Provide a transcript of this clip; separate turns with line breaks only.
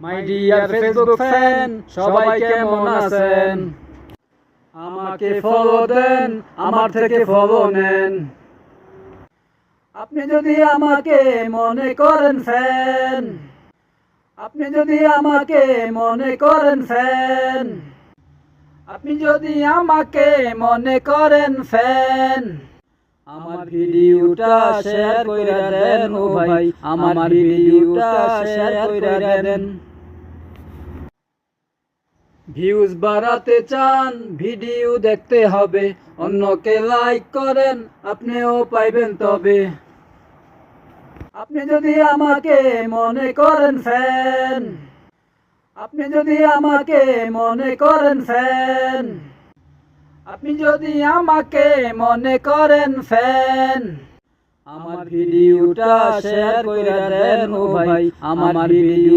My dear Facebook fan, সবাই কেমন আছেন? আমাকে ফলো দেন, আমার থেকে ফলো নেন। আপনি যদি আমাকে মনে করেন ফ্যান, আপনি যদি আমাকে মনে করেন ফ্যান, আপনি যদি আমাকে মনে করেন ফ্যান, আমার ভিডিওটা শেয়ার কইরা দেন ও ভাই, আমার ভিডিওটা শেয়ার কইরা দেন। ভিউজ বাড়াতে চান, ভিডিও দেখতে হবে, অন্যকে লাইক করেন, আপনিও পাইবেন তবে। আপনি যদি আমাকে মনে করেন ফ্যান, আপনি যদি আমাকে মনে করেন ফ্যান, আপনি যদি আমাকে মনে করেন ফ্যান, আমার ভিডিওটা শেয়ার কইরা দেন ও ভাই, আমার ভিডিও